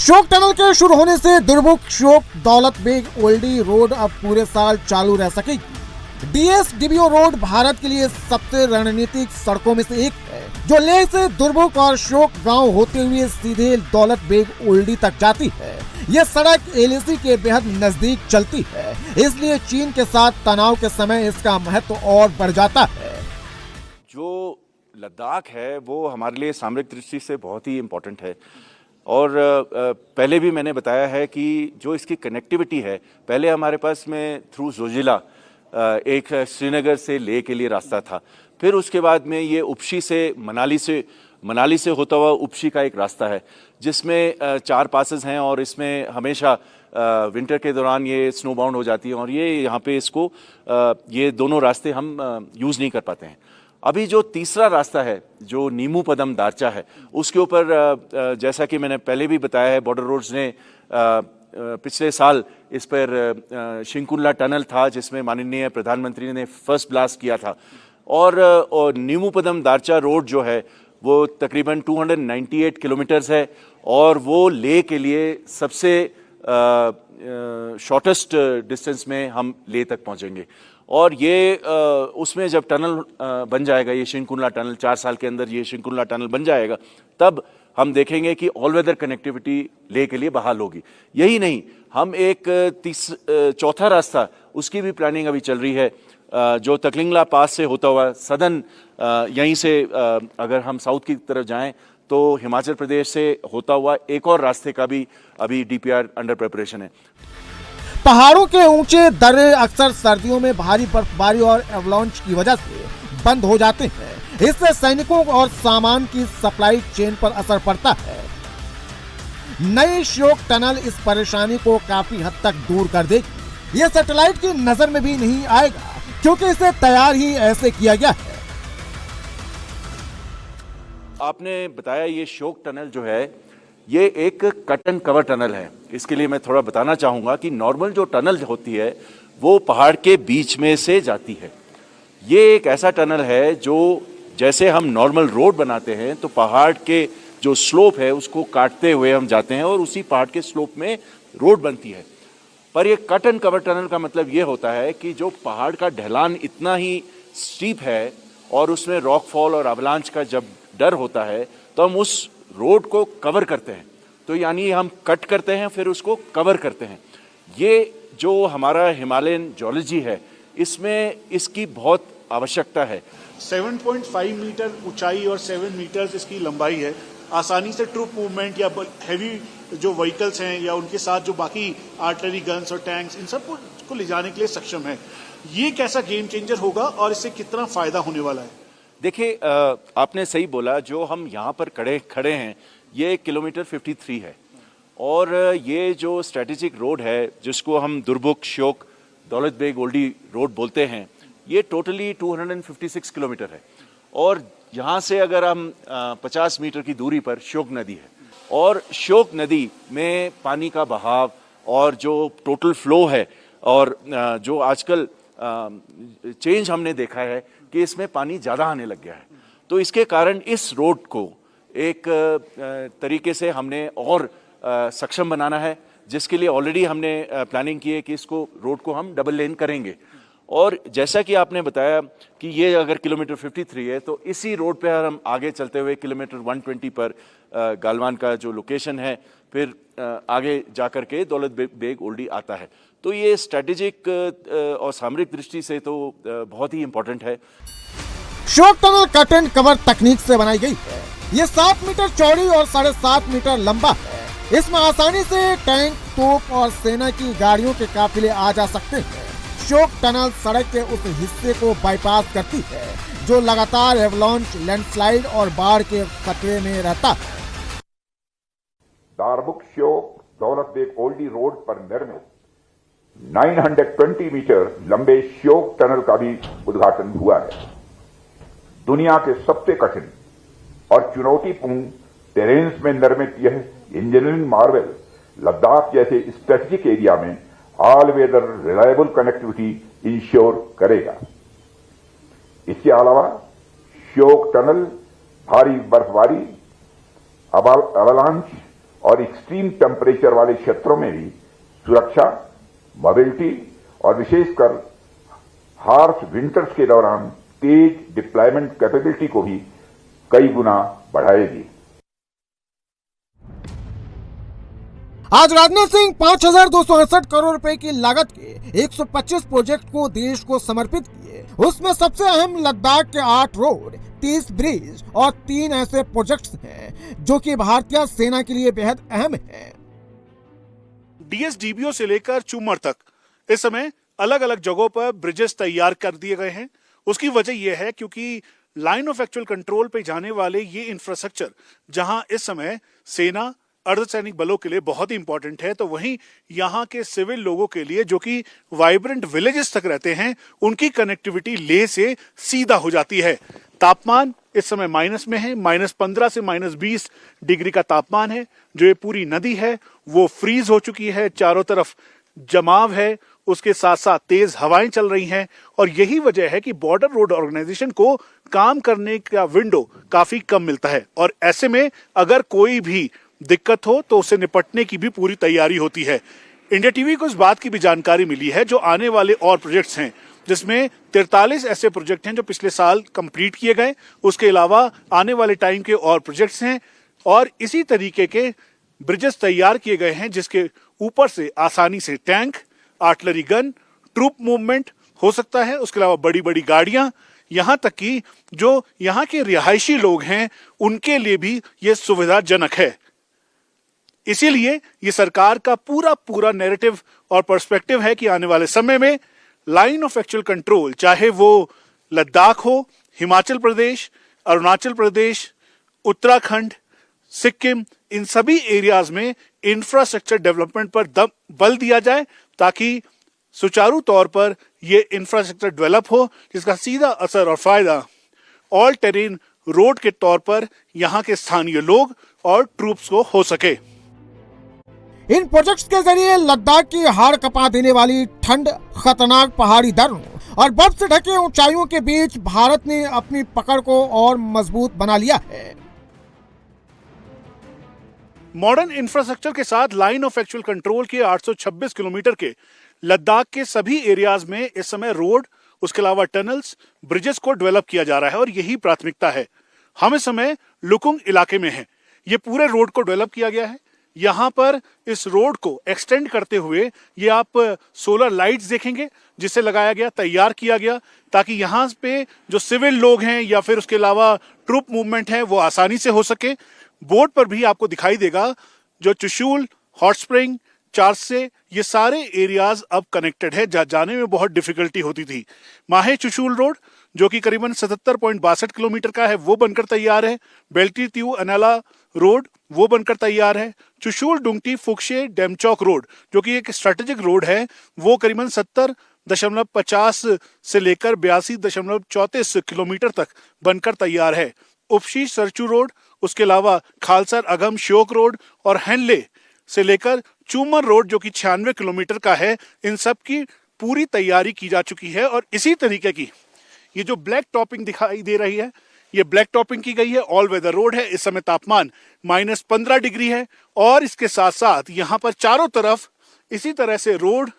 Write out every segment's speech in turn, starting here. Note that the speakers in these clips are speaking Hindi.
श्योक टनल के शुरू होने से दुर्मुख श्योक दौलत बेग ओल्डी रोड अब पूरे साल चालू रह सकेगी। डीएसडीबीओ रोड भारत के लिए सबसे रणनीतिक सड़कों में से एक है, जो लेह से दुर्मुख और श्योक गांव होते हुए सीधे दौलत बेग ओल्डी तक जाती है। यह सड़क एलएसी के बेहद नजदीक चलती है, इसलिए चीन के साथ तनाव के समय इसका महत्व और बढ़ जाता है। जो लद्दाख है वो हमारे लिए सामरिक दृष्टि से बहुत ही इम्पोर्टेंट है और पहले भी मैंने बताया है कि जो इसकी कनेक्टिविटी है, पहले हमारे पास में थ्रू जोजिला एक श्रीनगर से लेह के लिए रास्ता था, फिर उसके बाद में ये उपशी से मनाली से होता हुआ उपशी का एक रास्ता है जिसमें 4 पासेस हैं और इसमें हमेशा विंटर के दौरान ये स्नो बाउंड हो जाती है और ये यहाँ पे इसको ये दोनों रास्ते हम यूज़ नहीं कर पाते हैं। अभी जो तीसरा रास्ता है जो नीमू पदम दारचा है, उसके ऊपर जैसा कि मैंने पहले भी बताया है, बॉर्डर रोड्स ने पिछले साल इस पर शिंकुल्ला टनल था जिसमें माननीय प्रधानमंत्री ने फर्स्ट ब्लास्ट किया था और नीमू पदम दारचा रोड जो है वो तकरीबन 298 किलोमीटर्स है और वो लेह के लिए सबसे शॉर्टेस्ट डिस्टेंस में हम लेह तक पहुंचेंगे। और ये उसमें जब टनल बन जाएगा, ये शिंकुल्ला टनल 4 साल के अंदर ये शिंकुल्ला टनल बन जाएगा, तब हम देखेंगे कि ऑल वेदर कनेक्टिविटी लेह के लिए बहाल होगी। यही नहीं, हम एक चौथा रास्ता उसकी भी प्लानिंग अभी चल रही है जो तकलिंगला पास से होता हुआ सदन, यहीं से अगर हम साउथ की तरफ जाएं तो हिमाचल प्रदेश से होता हुआ एक और रास्ते का भी अभी डीपीआर अंडर प्रिपरेशन है। पहाड़ों के ऊंचे दर्रे अक्सर सर्दियों में भारी बर्फबारी और एवलांच की वजह से बंद हो जाते हैं। इससे सैनिकों और सामान की सप्लाई चेन पर असर पड़ता है। नई श्योक टनल इस परेशानी को काफी हद तक दूर कर देगी। यह सैटेलाइट की नजर में भी नहीं आएगा क्योंकि इसे तैयार ही ऐसे किया गया है। आपने बताया ये श्योक टनल जो है ये एक कट एंड कवर टनल है। इसके लिए मैं थोड़ा बताना चाहूँगा कि नॉर्मल जो टनल होती है वो पहाड़ के बीच में से जाती है। ये एक ऐसा टनल है जो जैसे हम नॉर्मल रोड बनाते हैं तो पहाड़ के जो स्लोप है उसको काटते हुए हम जाते हैं और उसी पहाड़ के स्लोप में रोड बनती है। पर ये कट एंड कवर टनल का मतलब ये होता है कि जो पहाड़ का ढलान इतना ही स्टीप है और उसमें रॉक फॉल और अवलांच का जब डर होता है तो हम उस रोड को कवर करते हैं। तो यानी हम कट करते हैं फिर उसको कवर करते हैं। ये जो हमारा हिमालयन जियोलॉजी है इसमें इसकी बहुत आवश्यकता है। 7.5 मीटर ऊंचाई और 7 मीटर्स इसकी लंबाई है। आसानी से ट्रूप मूवमेंट या हैवी जो व्हीकल्स हैं या उनके साथ जो बाकी आर्टिलरी गन्स और टैंक्स इन सब को ले जाने के लिए सक्षम है। ये कैसा गेम चेंजर होगा और इससे कितना फायदा होने वाला है? देखिए, आपने सही बोला, जो हम यहाँ पर खड़े हैं ये किलोमीटर 53 है और ये जो स्ट्रेटेजिक रोड है जिसको हम दुर्मुख श्योक दौलत बेग ओल्डी रोड बोलते हैं, ये टोटली 256 किलोमीटर है और यहाँ से अगर हम 50 मीटर की दूरी पर श्योक नदी है और श्योक नदी में पानी का बहाव और जो टोटल फ्लो है और जो आजकल चेंज हमने देखा है कि इसमें पानी ज़्यादा आने लग गया है। तो इसके कारण इस रोड को एक तरीके से हमने और सक्षम बनाना है, जिसके लिए ऑलरेडी हमने प्लानिंग की है कि इसको रोड को हम डबल लेन करेंगे। और जैसा कि आपने बताया कि ये अगर किलोमीटर 53 है तो इसी रोड पे हम आगे चलते हुए किलोमीटर 120 पर गालवान का जो लोकेशन है फिर आगे जाकर के दौलत बेग ओल्डी आता है। तो ये स्ट्रेटेजिक और सामरिक दृष्टि से तो बहुत ही इम्पोर्टेंट है। Shyok tunnel cut and cover तकनीक से बनाई गई है। ये 7 मीटर चौड़ी और 7.5 मीटर लंबा है। इसमें आसानी से टैंक, तोप और सेना की गाड़ियों के काफिले आ जा सकते हैं। श्योक टनल सड़क के उस हिस्से को बाईपास करती है जो लगातार एवलांच, लैंडस्लाइड और बाढ़ के खतरे में रहता है। दारमुख श्योक दौलत बेग ओल्डी रोड पर निर्मित 920 मीटर लंबे श्योक टनल का भी उद्घाटन हुआ है। दुनिया के सबसे कठिन और चुनौतीपूर्ण टेरेन्स में निर्मित यह इंजीनियरिंग मार्वल लद्दाख जैसे स्ट्रेटेजिक एरिया में all weather reliable connectivity ensure करेगा। इसके अलावा श्योक टनल भारी बर्फबारी, अवलांच और एक्सट्रीम टेम्परेचर वाले क्षेत्रों में भी सुरक्षा, मोबिलिटी और विशेषकर हार्श विंटर्स के दौरान तेज डिप्लॉयमेंट कैपेबिलिटी को भी कई गुना बढ़ाएगी। आज राजनाथ सिंह 5,268 करोड़ रुपए की लागत के 125 प्रोजेक्ट को देश को समर्पित किए। उसमें सबसे अहम लद्दाख के 8 रोड, 30 ब्रिज और 3 ऐसे प्रोजेक्ट्स हैं जो कि भारतीय सेना के लिए बेहद अहम हैं। डीएसडीबीओ से लेकर चूमर तक इस समय अलग अलग जगहों पर ब्रिजेस तैयार कर दिए गए हैं। उसकी वजह यह है क्योंकि लाइन ऑफ एक्चुअल कंट्रोल पे जाने वाले ये इंफ्रास्ट्रक्चर जहां इस समय सेना, अर्धसैनिक बलों के लिए बहुत ही इंपॉर्टेंट है, तो वहीं यहाँ के सिविल लोगों के लिए जो कि वाइब्रेंट विलेजेस तक रहते हैं, उनकी कनेक्टिविटी लेह से सीधा हो जाती है। तापमान इस समय माइनस में है, -15 से -20 डिग्री का तापमान है। जो ये पूरी नदी है वो फ्रीज हो चुकी है, चारों तरफ जमाव है, उसके साथ साथ तेज हवाएं चल रही हैं और यही वजह है कि बॉर्डर रोड ऑर्गेनाइजेशन को काम करने का विंडो काफी कम मिलता है। और ऐसे में अगर कोई भी दिक्कत हो तो उससे निपटने की भी पूरी तैयारी होती है। इंडिया टीवी को इस बात की भी जानकारी मिली है जो आने वाले और प्रोजेक्ट्स हैं, जिसमें 43 ऐसे प्रोजेक्ट हैं जो पिछले साल कंप्लीट किए गए। उसके अलावा आने वाले टाइम के और प्रोजेक्ट्स हैं और इसी तरीके के ब्रिजेस तैयार किए गए हैं जिसके ऊपर से आसानी से tank, artillery gun, troop movement हो सकता है। उसके अलावा बड़ी बड़ी गाड़ियां, यहां तक कि जो यहां के रिहायशी लोग हैं उनके लिए भी यह सुविधाजनक है। इसीलिए ये सरकार का पूरा नैरेटिव और पर्सपेक्टिव है कि आने वाले समय में लाइन ऑफ एक्चुअल कंट्रोल, चाहे वो लद्दाख हो, हिमाचल प्रदेश, अरुणाचल प्रदेश, उत्तराखंड, सिक्किम, इन सभी एरियाज में इंफ्रास्ट्रक्चर डेवलपमेंट पर बल दिया जाए ताकि सुचारू तौर पर ये इंफ्रास्ट्रक्चर डेवलप हो, जिसका सीधा असर और फायदा ऑल टेरेन रोड के तौर पर यहाँ के स्थानीय लोग और ट्रूप्स को हो सके। इन प्रोजेक्ट्स के जरिए लद्दाख की हाड़ कपा देने वाली ठंड, खतरनाक पहाड़ी दर्रों और बर्फ से ढके ऊंचाइयों के बीच भारत ने अपनी पकड़ को और मजबूत बना लिया है। मॉडर्न इंफ्रास्ट्रक्चर के साथ लाइन ऑफ एक्चुअल कंट्रोल के 826 किलोमीटर के लद्दाख के सभी एरियाज में इस समय रोड, उसके अलावा टनल्स, ब्रिजेस को डेवलप किया जा रहा है और यही प्राथमिकता है। हम इस समय लुकुंग इलाके में हैं। ये पूरे रोड को डेवलप किया गया है। यहाँ पर इस रोड को एक्सटेंड करते हुए ये आप सोलर लाइट्स देखेंगे जिसे लगाया गया, तैयार किया गया ताकि यहाँ पे जो सिविल लोग हैं या फिर उसके अलावा ट्रूप मूवमेंट है वो आसानी से हो सके। बोर्ड पर भी आपको दिखाई देगा जो चुशूल, हॉट स्प्रिंग, चारसे, ये सारे एरियाज अब कनेक्टेड है। जाने में बहुत डिफिकल्टी होती थी। माहे चुशूल रोड जो कि करीबन 77.62 किलोमीटर का है वो बनकर तैयार है। बेल्टी त्यू अनाला रोड वो बनकर तैयार है। चुशूल डुंगटी फुक्शे डेमचौक रोड जो कि एक स्ट्रेटेजिक रोड है वो करीबन 70.50 से लेकर 82.34 किलोमीटर तक बनकर तैयार है। उपशी सरचू रोड, उसके अलावा खालसर अगम श्योक रोड और हैंडले से लेकर चूमर रोड जो कि 96 किलोमीटर का है, इन सब की पूरी तैयारी की जा चुकी है। और इसी तरीके की ये जो ब्लैक टॉपिंग दिखाई दे रही है, ये ब्लैक टॉपिंग की गई है। ऑल वेदर रोड है। इस समय तापमान -15 डिग्री है और इसके साथ साथ यहाँ पर चारों तरफ इसी तरह से रोड,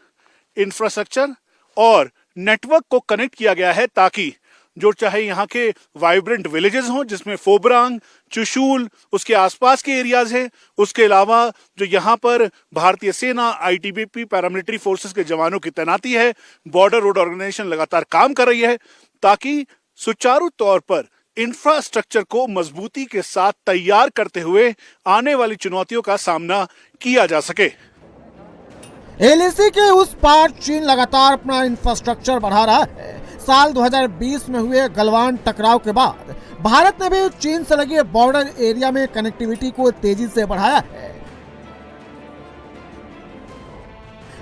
इंफ्रास्ट्रक्चर और नेटवर्क को कनेक्ट किया गया है ताकि जो चाहे यहाँ के वाइब्रेंट विलेजेस हों जिसमें फोबरांग, चुशूल, उसके आसपास के एरियाज हैं, उसके अलावा जो यहाँ पर भारतीय सेना, आईटीबीपी, पैरामिलिट्री फोर्सेस के जवानों की तैनाती है, बॉर्डर रोड ऑर्गेनाइजेशन लगातार काम कर रही है ताकि सुचारू तौर पर इंफ्रास्ट्रक्चर को मजबूती के साथ तैयार करते हुए आने वाली चुनौतियों का सामना किया जा सके। एलएसी के उस पार चीन लगातार अपना इंफ्रास्ट्रक्चर बढ़ा रहा है। साल 2020 में हुए गलवान टकराव के बाद भारत ने भी चीन से लगे बॉर्डर एरिया में कनेक्टिविटी को तेजी से बढ़ाया है।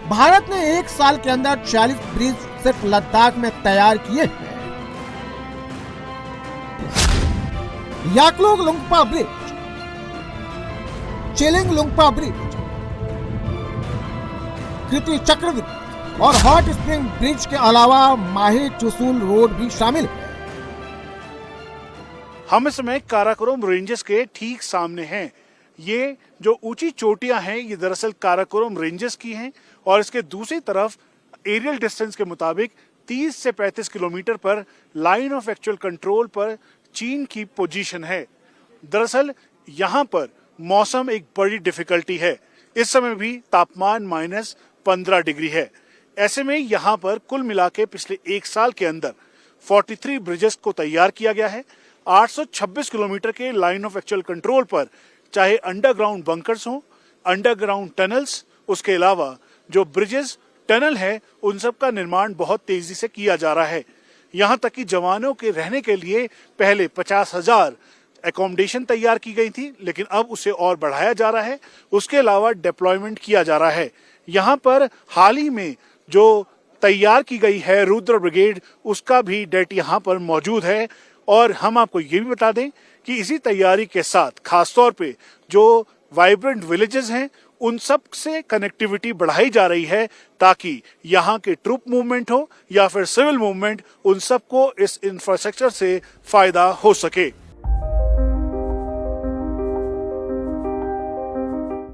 भारत ने एक साल के अंदर 40 ब्रिज सिर्फ लद्दाख में तैयार किए हैं। याकलोग लुंगपा ब्रिज, चिलिंग लुंगपा ब्रिज, कृति चक्रवृत्ति और हॉट स्प्रिंग ब्रिज के अलावा माहे चुशूल रोड भी शामिल है। हम इस समय काराकोरम रेंजेस के ठीक सामने हैं। ये जो ऊंची चोटियां हैं ये दरअसल काराकोरम रेंजेस की हैं और इसके दूसरी तरफ एरियल डिस्टेंस के मुताबिक 30 से 35 किलोमीटर पर लाइन ऑफ एक्चुअल कंट्रोल पर चीन की पोजीशन है। दरअसल यहां पर मौसम एक बड़ी डिफिकल्टी है। इस समय भी तापमान -15 डिग्री है। ऐसे में यहां पर कुल मिला के पिछले एक साल के अंदर 43 ब्रिजेस को तैयार किया गया है। 826 किलोमीटर के लाइन ऑफ एक्चुअल कंट्रोल पर चाहे अंडरग्राउंड बंकर्स हों, अंडरग्राउंड टनल्स, उसके अलावा जो ब्रिजेस टनल है उन सब का निर्माण बहुत तेजी से किया जा रहा है। यहां तक कि जवानों के रहने के लिए पहले 50,000 एकोमोडेशन तैयार की गई थी, लेकिन अब उसे और बढ़ाया जा रहा है। उसके अलावा डिप्लॉयमेंट किया जा रहा है। यहां पर हाल ही में जो तैयार की गई है रुद्र ब्रिगेड, उसका भी डेट यहां पर मौजूद है। और हम आपको ये भी बता दें कि इसी तैयारी के साथ खासतौर पे जो वाइब्रेंट विलेजेस हैं उन सब से कनेक्टिविटी बढ़ाई जा रही है ताकि यहाँ के ट्रूप मूवमेंट हो या फिर सिविल मूवमेंट, उन सबको इस इंफ्रास्ट्रक्चर से फायदा हो सके।